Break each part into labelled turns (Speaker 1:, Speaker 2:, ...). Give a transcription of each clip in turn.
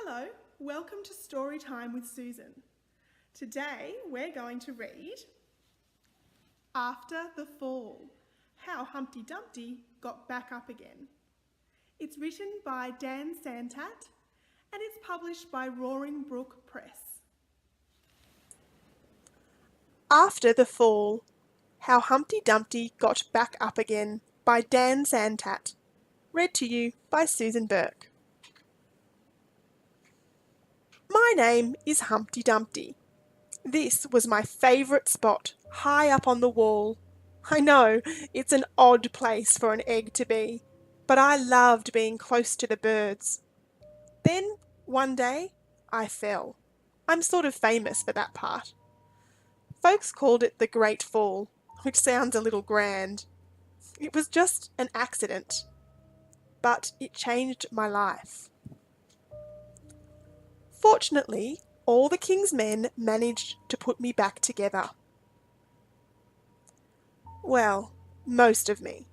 Speaker 1: Hello, welcome to Storytime with Susan. Today we're going to read After the Fall, How Humpty Dumpty Got Back Up Again. It's written by Santat and it's published by Brook Press.
Speaker 2: After the Fall, How Humpty Dumpty Got Back Up Again by Santat. Read to you by Susan Burke. My name is Humpty Dumpty. This was my favourite spot, high up on the wall. I know, it's an odd place for an egg to be, but I loved being close to the birds. Then, one day, I fell. I'm sort of famous for that part. Folks called it the Great Fall, which sounds a little grand. It was just an accident, but it changed my life. Fortunately, all the king's men managed to put me back together. Well, most of me.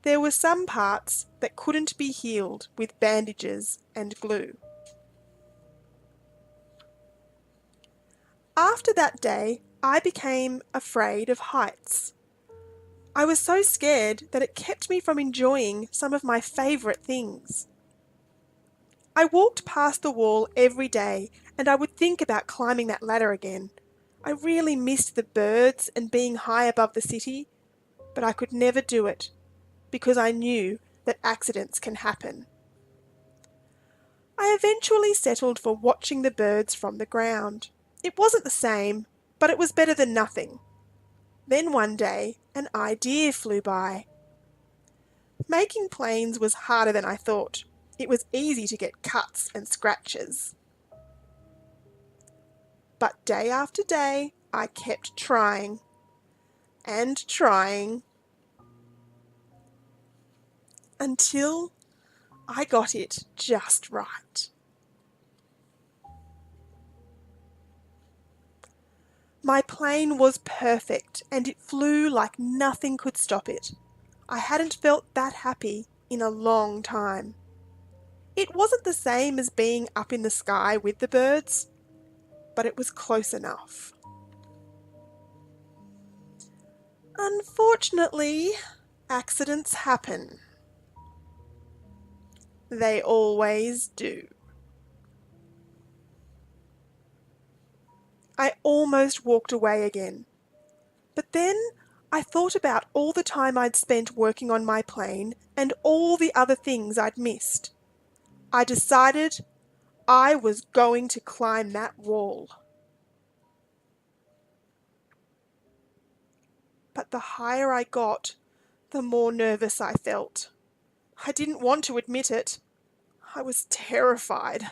Speaker 2: There were some parts that couldn't be healed with bandages and glue. After that day, I became afraid of heights. I was so scared that it kept me from enjoying some of my favourite things. I walked past the wall every day and I would think about climbing that ladder again. I really missed the birds and being high above the city, but I could never do it because I knew that accidents can happen. I eventually settled for watching the birds from the ground. It wasn't the same, but it was better than nothing. Then one day, an idea flew by. Making planes was harder than I thought. It was easy to get cuts and scratches. But day after day, I kept trying and trying until I got it just right. My plane was perfect and it flew like nothing could stop it. I hadn't felt that happy in a long time. It wasn't the same as being up in the sky with the birds, but it was close enough. Unfortunately, accidents happen. They always do. I almost walked away again, but then I thought about all the time I'd spent working on my plane and all the other things I'd missed. I decided I was going to climb that wall. But the higher I got, the more nervous I felt. I didn't want to admit it. I was terrified.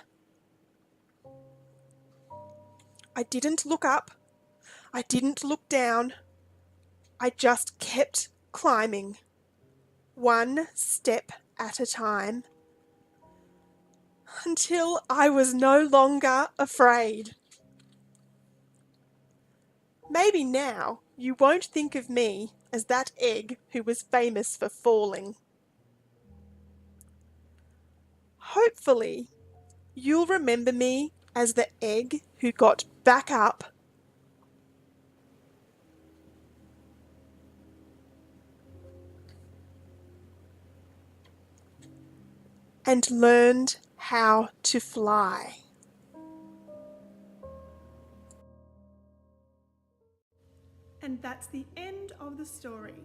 Speaker 2: I didn't look up. I didn't look down. I just kept climbing, one step at a time, until I was no longer afraid. Maybe now you won't think of me as that egg who was famous for falling. Hopefully, you'll remember me as the egg who got back up and learned how to fly.
Speaker 1: And that's the end of the story.